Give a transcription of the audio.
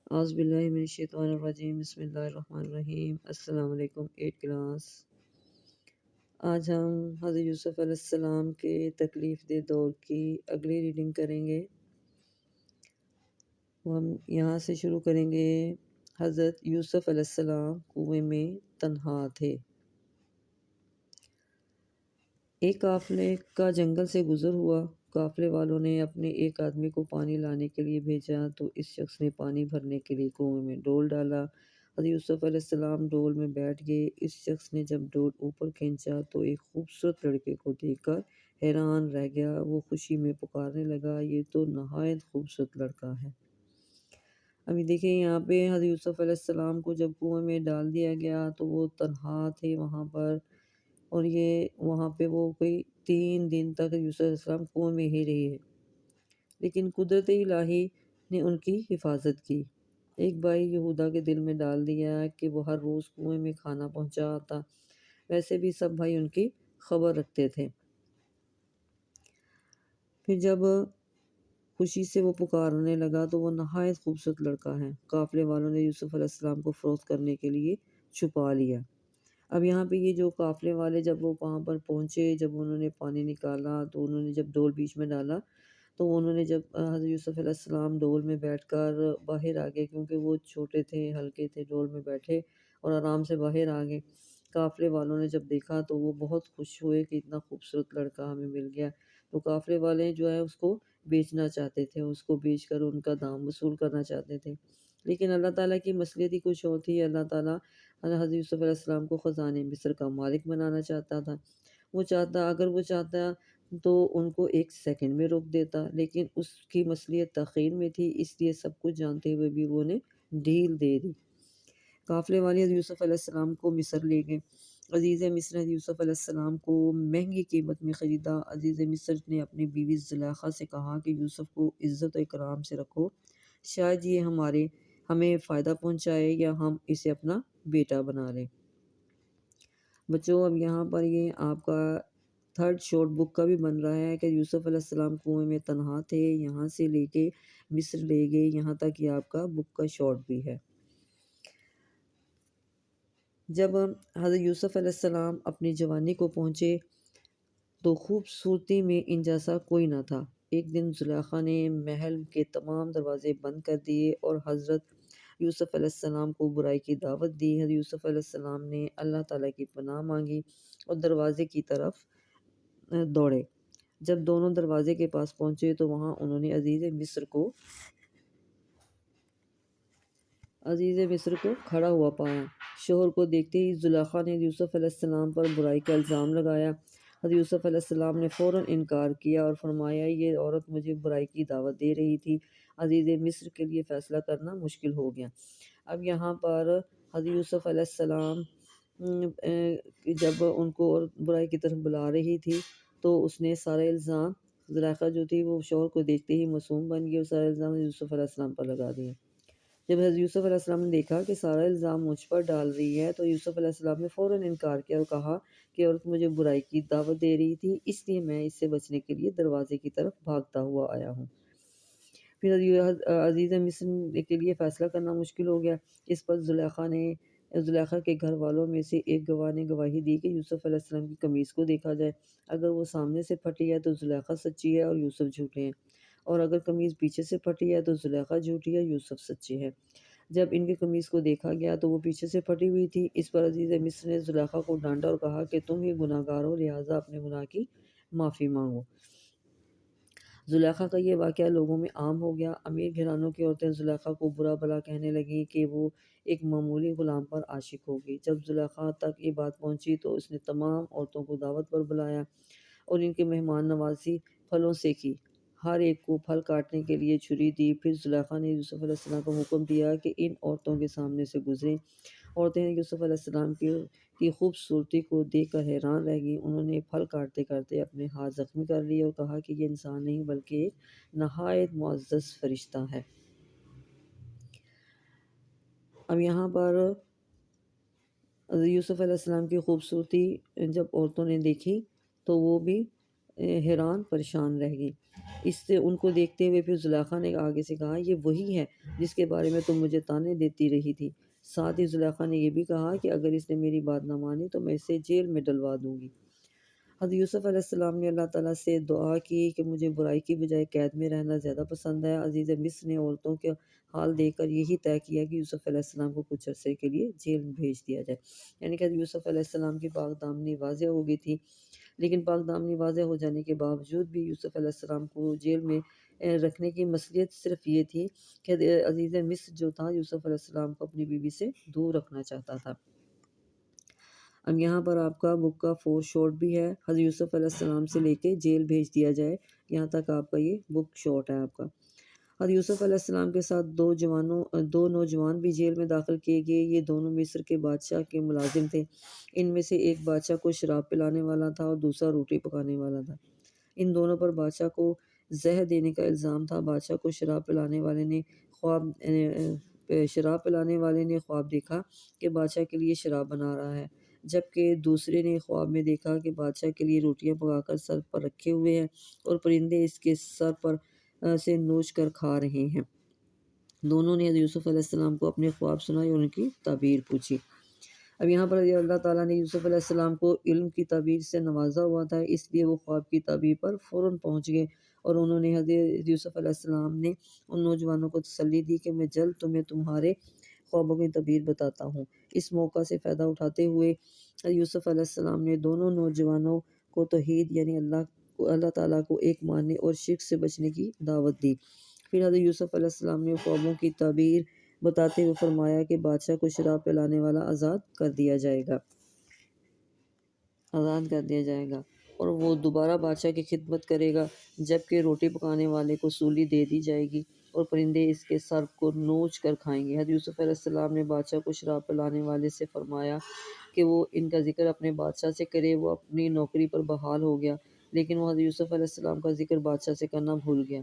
اعوذ باللہ من الشیطان الرجیم، بسم اللہ الرحمن الرحیم۔ السلام علیکم 8 کلاس۔ آج ہم حضرت یوسف علیہ السلام کے تکلیف دہ دور کی اگلی ریڈنگ کریں گے۔ ہم یہاں سے شروع کریں گے۔ حضرت یوسف علیہ السلام کنویں میں تنہا تھے۔ ایک قافلے کا جنگل سے گزر ہوا۔ قافلے والوں نے اپنے ایک آدمی کو پانی لانے کے لیے بھیجا تو اس شخص نے پانی بھرنے کے لیے کنویں میں ڈول ڈالا۔ حضرت یوسف علیہ السلام ڈول میں بیٹھ گئے۔ اس شخص نے جب ڈول اوپر کھینچا تو ایک خوبصورت لڑکے کو دیکھ کر حیران رہ گیا۔ وہ خوشی میں پکارنے لگا، یہ تو نہایت خوبصورت لڑکا ہے۔ ابھی دیکھیں یہاں پہ حضرت یوسف علیہ السلام کو جب کنویں میں ڈال دیا گیا تو وہ تنہا تھے وہاں پر، اور یہ وہاں پہ وہ کوئی 3 دن تک یوسف علیہ السلام کنویں میں ہی رہے، لیکن قدرت الہی نے ان کی حفاظت کی۔ ایک بھائی یہودا کے دل میں ڈال دیا کہ وہ ہر روز کنویں میں کھانا پہنچاتا۔ ویسے بھی سب بھائی ان کی خبر رکھتے تھے۔ پھر جب خوشی سے وہ پکارنے لگا تو وہ نہایت خوبصورت لڑکا ہے۔ قافلے والوں نے یوسف علیہ السلام کو فروخت کرنے کے لیے چھپا لیا۔ اب یہاں پہ یہ جو قافلے والے جب وہ وہاں پر پہنچے، جب انہوں نے پانی نکالا تو انہوں نے جب ڈول بیچ میں ڈالا تو انہوں نے جب حضرت یوسف علیہ السلام ڈول میں بیٹھ کر باہر آ گئے، کیونکہ وہ چھوٹے تھے ہلکے تھے، ڈول میں بیٹھے اور آرام سے باہر آ گئے۔ قافلے والوں نے جب دیکھا تو وہ بہت خوش ہوئے کہ اتنا خوبصورت لڑکا ہمیں مل گیا۔ تو قافلے والے جو ہے اس کو بیچنا چاہتے تھے، اس کو بیچ کر ان کا دام وصول کرنا چاہتے تھے، لیکن اللہ تعالیٰ کی مصلحت ہی کچھ اور تھی۔ اللہ تعالیٰ حضرت یوسف علیہ السلام کو خزانے مصر کا مالک بنانا چاہتا تھا۔ اگر وہ چاہتا تو ان کو 1 سیکنڈ میں روک دیتا، لیکن اس کی مصلحت تاخیر میں تھی، اس لیے سب کچھ جانتے ہوئے بھی وہ نے ڈھیل دے دی۔ قافلے والے حضرت یوسف علیہ السلام کو مصر لے گئے۔ عزیز مصر حضرت یوسف علیہ السلام کو مہنگی قیمت میں خریدا۔ عزیز مصر نے اپنی بیوی زلیخا سے کہا کہ یوسف کو عزت و اکرام سے رکھو، شاید یہ ہمیں فائدہ پہنچائے یا ہم اسے اپنا بیٹا بنا لیں۔ بچوں اب یہاں پر یہ آپ کا 3rd شارٹ بک کا بھی بن رہا ہے کہ یوسف علیہ السلام کنویں میں تنہا تھے، یہاں سے لے کے مصر لے گئے، یہاں تک یہ آپ کا بک کا شارٹ بھی ہے۔ جب حضرت یوسف علیہ السلام اپنی جوانی کو پہنچے تو خوبصورتی میں ان جیسا کوئی نہ تھا۔ ایک دن زلیخا نے محل کے تمام دروازے بند کر دیے اور حضرت یوسف علیہ السلام کو برائی کی دعوت دی۔ حضرت یوسف علیہ السلام نے اللہ تعالیٰ کی پناہ مانگی اور دروازے کی طرف دوڑے۔ جب دونوں دروازے کے پاس پہنچے تو وہاں انہوں نے عزیز مصر کو کھڑا ہوا پایا۔ شوہر کو دیکھتے ہی زلیخا نے یوسف علیہ السلام پر برائی کا الزام لگایا۔ حضرت یوسف علیہ السلام نے فوراً انکار کیا اور فرمایا، یہ عورت مجھے برائی کی دعوت دے رہی تھی۔ عزیز مصر کے لیے فیصلہ کرنا مشکل ہو گیا۔ اب یہاں پر حضرت یوسف علیہ السلام جب ان کو برائی کی طرف بلا رہی تھی تو اس نے سارا الزام، زلیخا جو تھی وہ شوہر کو دیکھتے ہی معصوم بن گئی اور سارا الزام یوسف علیہ السلام پر لگا دیا۔ جب حضرت یوسف علیہ السلام نے دیکھا کہ سارا الزام مجھ پر ڈال رہی ہے تو یوسف علیہ السلام نے فوراً انکار کیا اور کہا کہ عورت مجھے برائی کی دعوت دے رہی تھی، اس لیے میں اس سے بچنے کے لیے دروازے کی طرف بھاگتا ہوا آیا ہوں۔ پھر عزیز مصر کے لیے فیصلہ کرنا مشکل ہو گیا۔ اس پر زلیخا کے گھر والوں میں سے ایک گواہ نے گواہی دی کہ یوسف علیہ السلام کی قمیص کو دیکھا جائے، اگر وہ سامنے سے پھٹی ہے تو زلیخا سچی ہے اور یوسف جھوٹے ہیں، اور اگر قمیص پیچھے سے پھٹی ہے تو زلیخا جھوٹی ہے، یوسف سچی ہے۔ جب ان کی قمیص کو دیکھا گیا تو وہ پیچھے سے پھٹی ہوئی تھی۔ اس پر عزیز مصر نے زلیخا کو ڈانٹا اور کہا کہ تم ہی گناہ گار ہو، لہٰذا اپنے گناہ کی معافی مانگو۔ زلیخا کا یہ واقعہ لوگوں میں عام ہو گیا۔ امیر گھرانوں کی عورتیں زلیخا کو برا بھلا کہنے لگیں کہ وہ ایک معمولی غلام پر عاشق ہوگی۔ جب زلیخا تک یہ بات پہنچی تو اس نے تمام عورتوں کو دعوت پر بلایا اور ان کی مہمان نوازی پھلوں سے کی، ہر ایک کو پھل کاٹنے کے لیے چھری دی۔ پھر زلیخا نے یوسف علیہ السلام کو حکم دیا کہ ان عورتوں کے سامنے سے گزریں۔ عورتیں یوسف علیہ السلام کی خوبصورتی کو دیکھ کر حیران رہ گئیں۔ انہوں نے پھل کاٹتے کاٹتے اپنے ہاتھ زخمی کر لیے اور کہا کہ یہ انسان نہیں بلکہ ایک نہایت معزز فرشتہ ہے۔ اب یہاں پر یوسف علیہ السلام کی خوبصورتی جب عورتوں نے دیکھی تو وہ بھی حیران پریشان رہ گئی۔ اس سے ان کو دیکھتے ہوئے پھر زلیخا نے آگے سے کہا یہ وہی ہے جس کے بارے میں تم مجھے طعنے دیتی رہی تھی۔ ساتھ ہی زلیخا نے یہ بھی کہا کہ اگر اس نے میری بات نہ مانی تو میں اسے جیل میں ڈلوا دوں گی۔ حضرت یوسف علیہ السلام نے اللہ تعالیٰ سے دعا کی کہ مجھے برائی کی بجائے قید میں رہنا زیادہ پسند ہے۔ عزیز مصر نے عورتوں کے حال دیکھ کر یہی طے کیا کہ یوسف علیہ السلام کو کچھ عرصے کے لیے جیل میں بھیج دیا جائے، یعنی کہ حضرت یوسف علیہ السلام کی پاک دامنی واضح ہو گئی تھی، لیکن پاک دامنی واضح ہو جانے کے باوجود بھی یوسف علیہ السلام کو جیل میں رکھنے کی مصلحت صرف یہ تھی کہ عزیز مصر جو تھا یوسف علیہ السلام کو اپنی بیوی سے دور رکھنا چاہتا تھا۔ اب یہاں پر آپ کا بک کا فور شارٹ بھی ہے، حضرت یوسف علیہ السلام سے لے کے جیل بھیج دیا جائے، یہاں تک آپ کا یہ بک شارٹ ہے آپ کا۔ حضرت یوسف علیہ السلام کے ساتھ دو نوجوان بھی جیل میں داخل کیے گئے، یہ دونوں مصر کے بادشاہ کے ملازم تھے۔ ان میں سے ایک بادشاہ کو شراب پلانے والا تھا اور دوسرا روٹی پکانے والا تھا۔ ان دونوں پر بادشاہ کو زہر دینے کا الزام تھا۔ بادشاہ کو شراب پلانے والے نے خواب دیکھا کہ بادشاہ کے لیے شراب بنا رہا ہے، جبکہ دوسرے نے خواب میں دیکھا کہ بادشاہ کے لیے روٹیاں پکا کر سر پر رکھے ہوئے ہیں اور پرندے اس کے سر پر سے نوچ کر کھا رہے ہیں۔ دونوں نے حضرت یوسف علیہ السلام کو اپنے خواب سنائے اور ان کی تعبیر پوچھی۔ اب یہاں پر اللہ تعالیٰ نے یوسف علیہ السلام کو علم کی تعبیر سے نوازا ہوا تھا، اس لیے وہ خواب کی تعبیر پر فوراً پہنچ گئے، اور انہوں نے حضرت یوسف علیہ السلام نے ان نوجوانوں کو تسلی دی کہ میں جلد تمہیں تمہارے خوابوں کی تعبیر بتاتا ہوں۔ اس موقع سے فائدہ اٹھاتے ہوئے حضرت یوسف علیہ السلام نے دونوں نوجوانوں کو توحید یعنی اللہ تعالیٰ کو ایک ماننے اور شرک سے بچنے کی دعوت دی۔ پھر حضرت یوسف علیہ السلام نے خوابوں کی تعبیر بتاتے ہوئے فرمایا کہ بادشاہ کو شراب پلانے والا آزاد کر دیا جائے گا اور وہ دوبارہ بادشاہ کی خدمت کرے گا، جبکہ روٹی پکانے والے کو سولی دے دی جائے گی اور پرندے اس کے سر کو نوچ کر کھائیں گے۔ حضرت یوسف علیہ السلام نے بادشاہ کو شراب پلانے والے سے فرمایا کہ وہ ان کا ذکر اپنے بادشاہ سے کرے۔ وہ اپنی نوکری پر بحال ہو گیا، لیکن وہ حضرت یوسف علیہ السلام کا ذکر بادشاہ سے کرنا بھول گیا۔